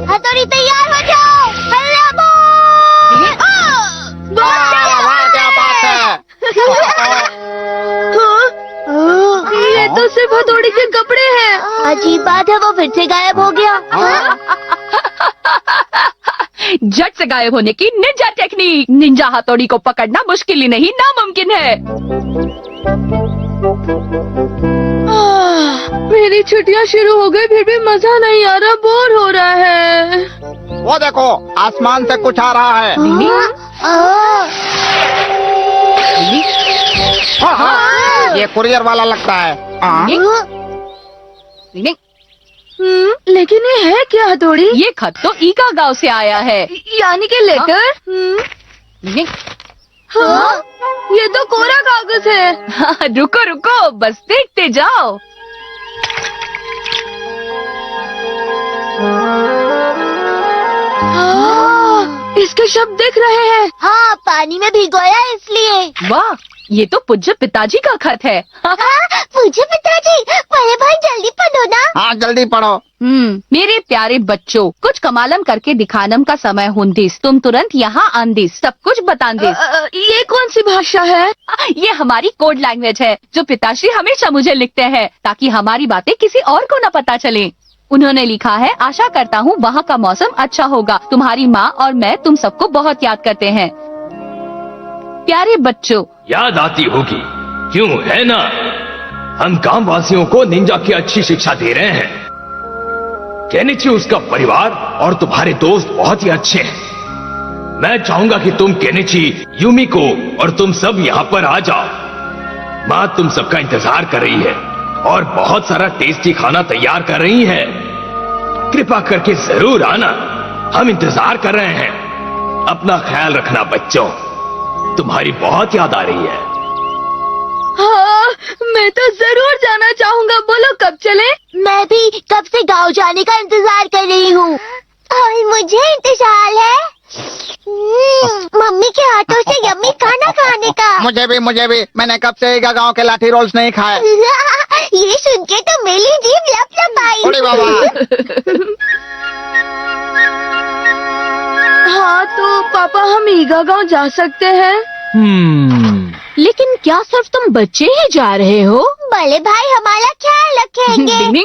हथौड़ी तैयार हो जाओ। क्या बात है। ये तो सिर्फ हथौड़ी के कपड़े हैं। अजीब बात है, वो फिर से गायब हो गया। झट से गायब होने की निंजा टेक्निक। निंजा हथौड़ी को पकड़ना मुश्किल ही नहीं नामुमकिन है। मेरी छुट्टियां शुरू हो गई, फिर भी मजा नहीं आ रहा, बोर हो रहा है। वो देखो, आसमान से कुछ आ रहा है। हाँ, ये कुरियर वाला लगता है। लेकिन ये है क्या हथौड़ी? ये खत तो ईका गांव से आया है। यानी कि लेटर? हाँ, ये तो कोरा कागज है। रुको रुको, बस देखते जाओ। इसके शब्द दिख रहे हैं। हाँ, पानी में भिगोया इसलिए। वाह, ये तो पूज्य पिताजी का खत है। पूज्य पिताजी, बड़े भाई जल्दी पढ़ो ना। हाँ, जल्दी पढ़ो। मेरे प्यारे बच्चों, कुछ कमालम करके दिखानम का समय हुंदिस। तुम तुरंत यहाँ आंदिस, सब कुछ बतांदिस। ये कौन सी भाषा है? ये हमारी कोड लैंग्वेज है, जो पिताश्री हमेशा मुझे लिखते हैं, ताकि हमारी बातें किसी और को न पता चले। उन्होंने लिखा है, आशा करता हूँ वहाँ का मौसम अच्छा होगा। तुम्हारी माँ और मैं तुम सबको बहुत याद करते हैं। प्यारे बच्चों, याद आती होगी, क्यों है ना? हम गांव वासियों को निंजा की अच्छी शिक्षा दे रहे हैं। केनिची, उसका परिवार और तुम्हारे दोस्त बहुत ही अच्छे हैं। मैं चाहूंगा कि तुम केनिची, यूमिको और तुम सब यहाँ पर आ जाओ। माँ तुम सबका इंतजार कर रही है और बहुत सारा टेस्टी खाना तैयार कर रही है। कृपा करके जरूर आना, हम इंतजार कर रहे हैं। अपना ख्याल रखना बच्चों, तुम्हारी बहुत याद आ रही है। हाँ, मैं तो जरूर जाना चाहूँगा। बोलो कब चले? मैं भी कब से गांव जाने का इंतजार कर रही हूँ। और मुझे इंतजार है मम्मी के हाथों से यम्मी खाना खाने का। मुझे भी। मैंने कब से गांव के लाठी रोल्स नहीं खाए। ये सुन के तो मेरी जीभ लपलपाई। अरे बाबा। हाँ, तो पापा हम ईगा गांव जा सकते हैं? लेकिन क्या सिर्फ तुम बच्चे ही जा रहे हो? बड़े भाई हमारा ख्याल रखेंगे।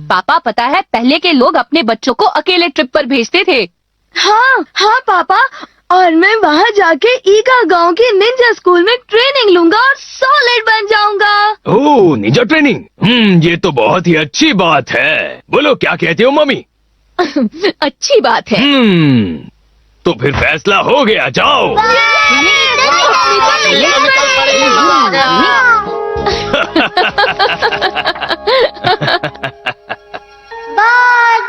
पापा, पता है पहले के लोग अपने बच्चों को अकेले ट्रिप पर भेजते थे। हाँ पापा, और मैं वहाँ जाके ईगा गांव के निंजा स्कूल में ट्रेनिंग लूंगा और सॉलिड बन जाऊंगा। ओह, निंजा ट्रेनिंग। ये तो बहुत ही अच्छी बात है। बोलो क्या कहते हो मम्मी? अच्छी बात है। तो फिर फैसला हो गया, जाओ।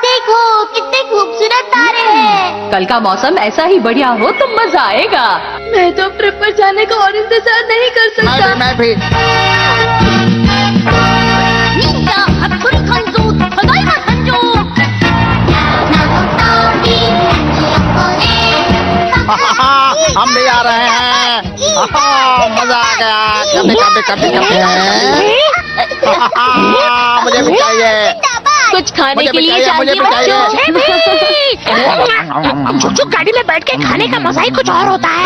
देखो कितने खूबसूरत तारे हैं। कल का मौसम ऐसा ही बढ़िया हो तो मजा आएगा। मैं तो ट्रिप पर जाने का और इंतजार नहीं कर सकता। मैं भी। हम भी आ रहे हैं। मजा आ गया। कभी मुझे भी चाहिए। कुछ खाने के लिए चाहिए बच्चों। चुप गाड़ी में बैठ के खाने का मजा ही कुछ और होता है।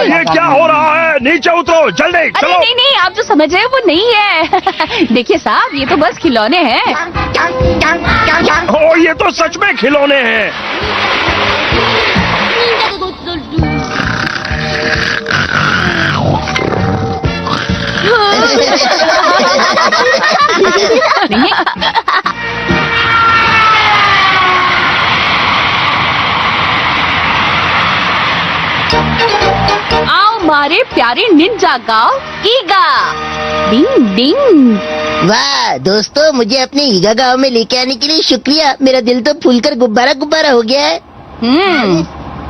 ये क्या हो रहा है? नीचे उतरो जल्दी, चलो। अरे नहीं, आप जो समझ रहे हो वो नहीं है। देखिए साहब, ये तो बस खिलौने हैं। ये तो सच में खिलौने हैं। आओ मारे प्यारे निंजा गाँव ईगा। डिंग डिंग। वाह दोस्तों, मुझे अपने ईगा गांव में लेके आने के लिए शुक्रिया। मेरा दिल तो फूलकर गुब्बारा हो गया है।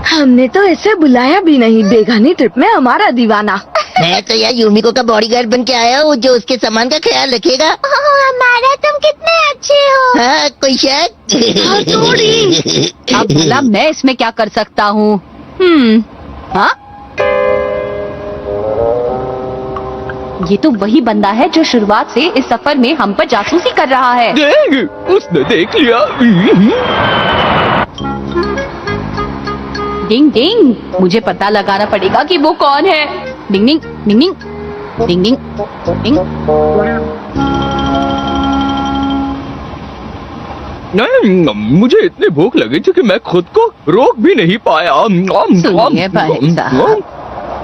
हमने तो ऐसे बुलाया भी नहीं। बेगानी ट्रिप में हमारा दीवाना। मैं तो यार यूमिको का बॉडीगार्ड बन के आया हूँ, जो उसके सामान का ख्याल रखेगा। हमारा तुम कितने अच्छे हो। हाँ, कोई शक? अब भला मैं इसमें क्या कर सकता हूँ? हाँ? ये तो वही बंदा है जो शुरुआत से इस सफर में हम पर जासूसी कर रहा है। देख, उसने देख लिया। डिंग डिंग, मुझे पता लगाना पड़ेगा कि वो कौन है। डिंग डिंग डिंग डिंग डिंग डिंग डिंग। नहीं, मुझे इतनी भूख लगी थी कि मैं खुद को रोक भी नहीं पाया। सुनिए भाई साहब,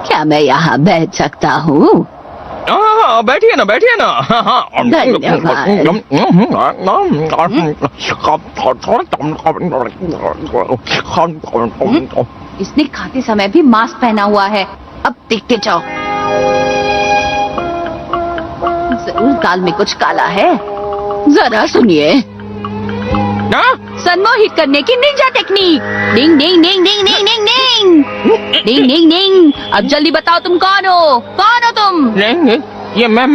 क्या मैं यहाँ बैठ सकता हूँ? हाँ, बैठिए ना, बैठिए ना। इसने खाते समय भी मास्क पहना हुआ है। अब देखते जाओ, जरूर दाल में कुछ काला है। जरा सुनिए, सम्मोहित करने की निंजा टेक्निक। डिंग डिंग डिंग डिंग डिंग डिंग डिंग डिंग डिंग डिंग। अब जल्दी बताओ तुम कौन हो? कौन हो तुम? नहीं, ये मैं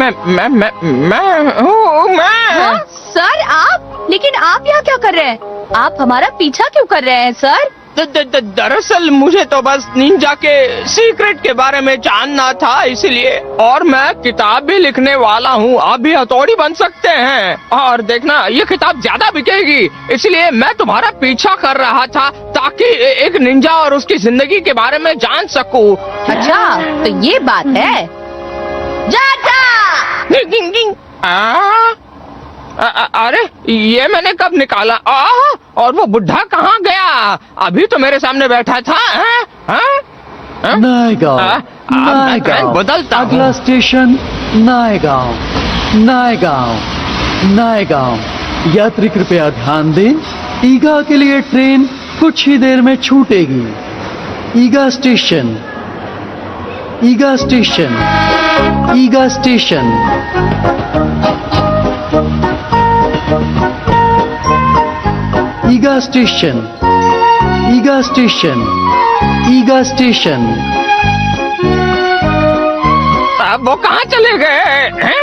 हूँ, मैं। हाँ, सर आप? लेकिन आप यहाँ क्या कर रहे हैं? आप हमारा पीछा क्यों कर रहे हैं सर? दरअसल मुझे तो बस निंजा के सीक्रेट के बारे में जानना था, इसलिए। और मैं किताब भी लिखने वाला हूँ, आप भी हथौड़ी बन सकते हैं। और देखना, ये किताब ज्यादा बिकेगी, इसलिए मैं तुम्हारा पीछा कर रहा था ताकि एक निंजा और उसकी जिंदगी के बारे में जान सकूं। अच्छा, तो ये बात है। अरे, ये मैंने कब निकाला? और वो बुढ़ा कहाँ गया? अभी तो मेरे सामने बैठा था। नायगांव, मैं बदलता हूँ। अगला स्टेशन नायगांव, नायगांव, नायगांव। यात्री कृपया ध्यान दें, ईगा के लिए ट्रेन कुछ ही देर में छूटेगी। ईगा स्टेशन, ईगा स्टेशन, ईगा स्टेशन। ईगा स्टेशन, ईगा स्टेशन, ईगा स्टेशन। अब वो कहाँ चले गए हैं?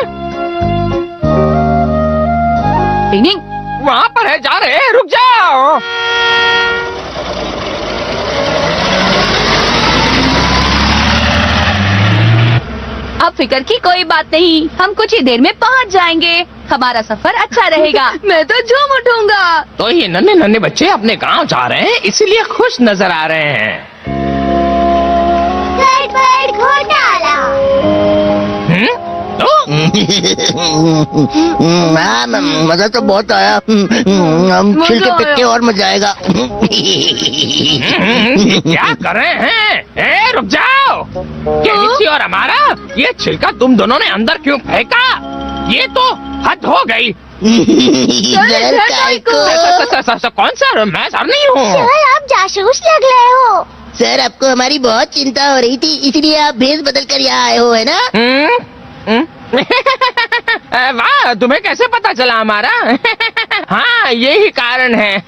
डिंग, वहाँ पर है, जा रहे हैं, रुक जाओ। अब फिक्र की कोई बात नहीं, हम कुछ ही देर में पहुँच जाएंगे। हमारा सफर अच्छा रहेगा। मैं तो झूम उठूंगा। तो ये नन्हे नन्हे बच्चे अपने गांव जा रहे हैं, इसीलिए खुश नजर आ रहे हैं। गड़बड़ घोटाला। हाँ, मजा तो बहुत आया। हम छिल के पिटते और मजा आएगा। क्या कर रहे हैं? रुक जाओ। केनिची और हमारा ये छिलका तुम दोनों ने अंदर क्यों फेंका? ये तो हद हो गई। जहर काय को? कौन सा? मैं सर नहीं हूँ। सर, आप जासूस लग रहे हो। सर, आपको हमारी बहुत चिंता हो रही थी, इसलिए आप भेष बदल कर यहाँ आए हो, है ना? वाह, तुम्हें कैसे पता चला हमारा? हाँ, यही कारण है।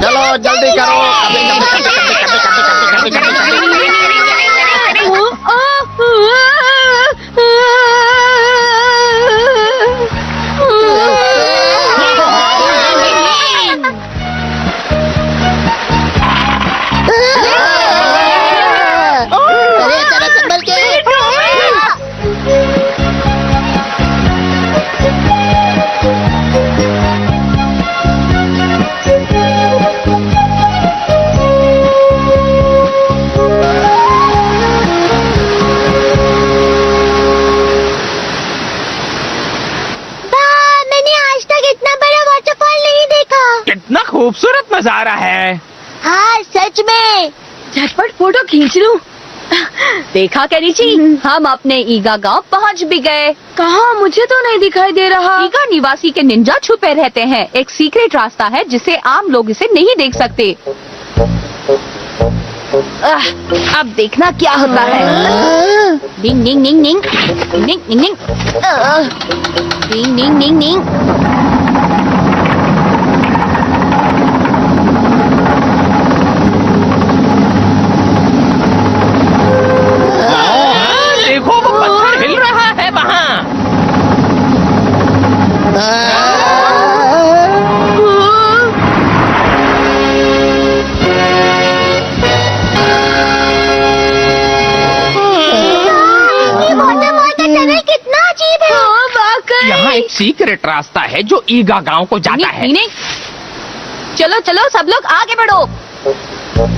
चलो जल्दी करो। अरे जरा संभल के। मैंने आज तक इतना बड़ा वाटरफॉल नहीं देखा। कितना खूबसूरत नजारा है। हाँ, सच में। झटपट फोटो खींच लूं। देखा केनिची, हम अपने ईगा गांव पहुंच भी गए। कहाँ? मुझे तो नहीं दिखाई दे रहा। ईगा निवासी के निंजा छुपे रहते हैं। एक सीक्रेट रास्ता है जिसे आम लोग इसे नहीं देख सकते। अब देखना क्या होता है। डिंग डिंग डिंग डिंग डिंग डिंग डिंग डिंग डिंग डिंग डिंग। देखो, वो सीक्रेट रास्ता है जो ईगा गांव को जाता है। नहीं, नहीं। चलो चलो सब लोग आगे बढ़ो।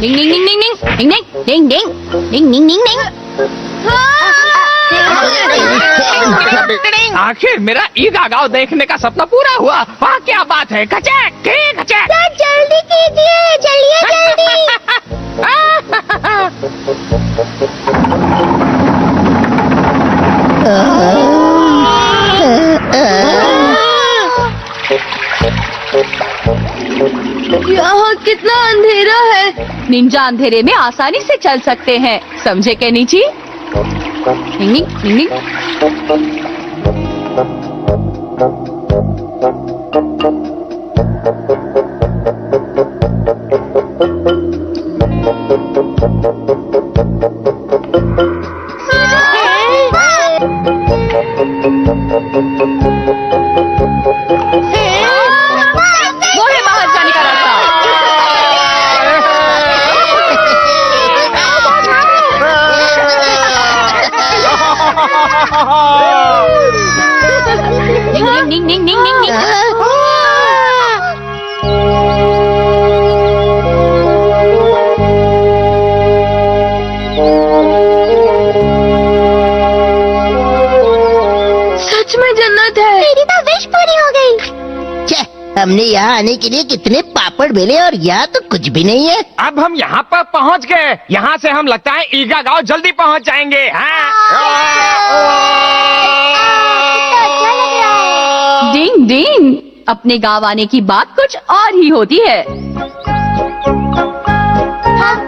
डिंग डिंग डिंग डिंग डिंग डिंग डिंग डिंग डिंग डिंग डिंग। आखिर मेरा ईगा गांव देखने का सपना पूरा हुआ। वाह क्या बात है। खचैक खचैक। जल्दी कीजिए, चलिए जल्दी। यहाँ कितना अंधेरा है। निंजा अंधेरे में आसानी से चल सकते हैं, समझे केनिची? डिंग डिंग डिंग डिंग। वो है बाहर जाने का रास्ता। डिंग डिंग डिंग डिंग डिंग डिंग डिंग। सच में जन्नत है। मेरी तो विश पूरी हो गई। छे, हमने यहाँ आने के लिए कितने पापड़ बेले और यहाँ तो कुछ भी नहीं है। अब हम यहाँ पर पहुँच गए। यहाँ से हम लगता है ईगा गांव जल्दी पहुँच जाएंगे। डिंग डिंग। अपने गांव आने की बात कुछ और ही होती है। हम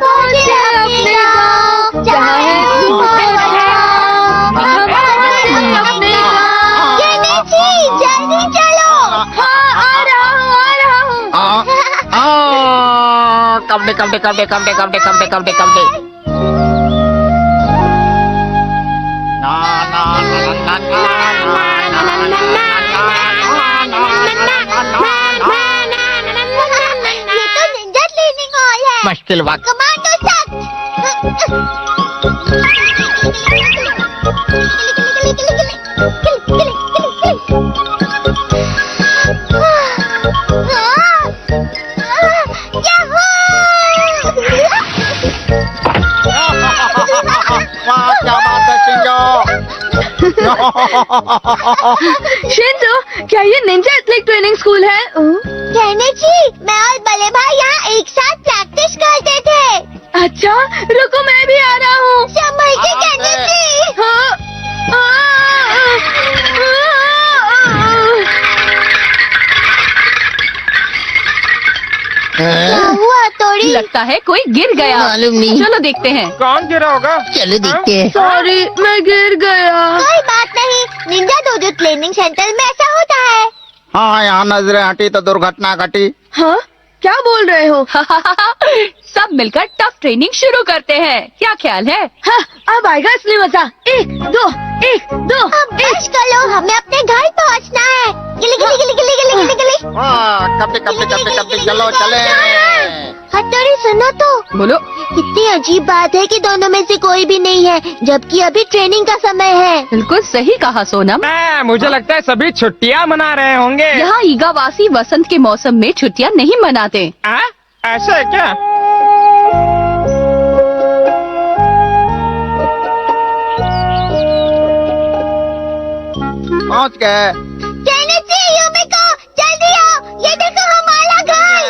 पहुँचे अपने गाँव, जहाँ है जल्दी चलो। हाँ आ रहा हूँ। कमरे कमरे कमरे कमरे कमरे कमरे कमरे कमरे। ना ना ना ना ये तो निंजा ट्रेनिंग हॉल है। मुश्किल वक्त। कमांडो साथ। वाह क्या बात है शिंजो, क्या ये निंजा एथलेटिक ट्रेनिंग स्कूल है? कहने जी, मैं और बड़े भाई यहाँ एक साथ प्रैक्टिस करते थे। अच्छा, रुको मैं भी आ रहा हूँ। संभल के कहने जी। क्या हुआ तोड़ी? लगता है कोई गिर गया। मालूम नहीं। चलो देखते हैं। कौन गिरा होगा? चलो देखते हैं। सॉरी, मैं गिर गया। कोई बात नहीं, निंजा डोजो ट्रेनिंग सेंटर में ऐसा होता है। हाँ यहाँ नजरें हटी तो दुर्घटना घटी। हाँ, क्या बोल रहे हो? सब मिलकर टफ ट्रेनिंग शुरू करते हैं, क्या ख्याल है? हाँ, अब आएगा असली मजा। 1 2 1 2। अब बस करो, हमें अपने घर पहुँचना है। गिली गिली गिली गिली गिली गिली गिली। वाह कपड़े कपड़े कपड़े कपड़े चलो चले। हथौड़ी सुनो तो। बोलो। कितनी अजीब बात है कि दोनों में से कोई भी नहीं है, जबकि अभी ट्रेनिंग का समय है। बिल्कुल सही कहा सोनम। मुझे लगता है सभी छुट्टियाँ मना रहे होंगे। यहाँ ईगावासी वसंत के मौसम में छुट्टियाँ नहीं मनाते। ऐसा है क्या? पहुँच गए। केनिची, युमिको, जल्दी आओ, ये देखो हमारा घर।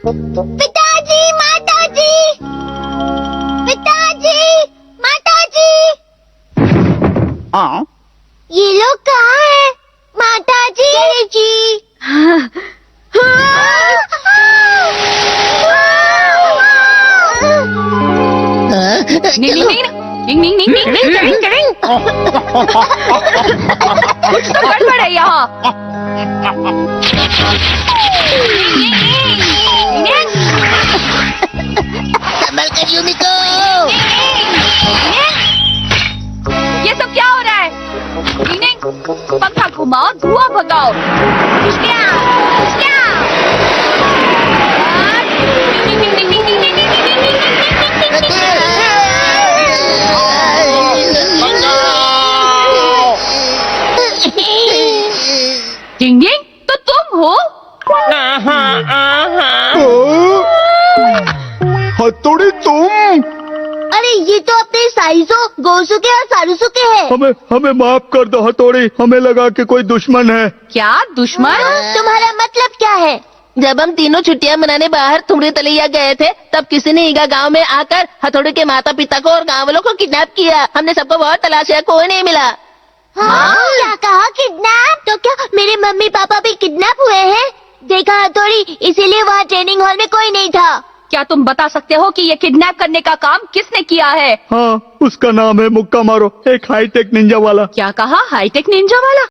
पिताजी, माताजी, पिताजी, माताजी। हाँ ये लोग कहाँ हैं? माताजी जी। नी नी नी नी नी नी नी नी। कुछ तो गड़बड़ है यहाँ। संभल कर युमिको। ये सब क्या हो रहा है? पंखा घुमाओ, धुआं भगाओ। हथौड़ी तुम? अरे ये तो अपने साइजो, गोसुके और सारुसुके है। हमें माफ कर दो हथौड़ी, हमें लगा कि कोई दुश्मन है। क्या दुश्मन? तुम्हारा मतलब क्या है? जब हम तीनों छुट्टियां मनाने बाहर तुमरे तलैया गए थे, तब किसी ने ईगा गांव में आकर हथौड़ी के माता पिता को और गांव वालों को किडनैप किया। हमने सबको बहुत तलाशा, कोई नहीं मिला। हाँ? क्या कहा, किडनैप? तो क्या मेरे मम्मी पापा भी किडनैप हुए हैं? देखा हथौड़ी, इसीलिए वहाँ ट्रेनिंग हॉल में कोई नहीं था। क्या तुम बता सकते हो कि ये किडनैप करने का काम किसने किया है? हाँ, उसका नाम है मुक्का मारो, एक हाईटेक निंजा वाला। क्या कहा? हाईटेक निंजा वाला?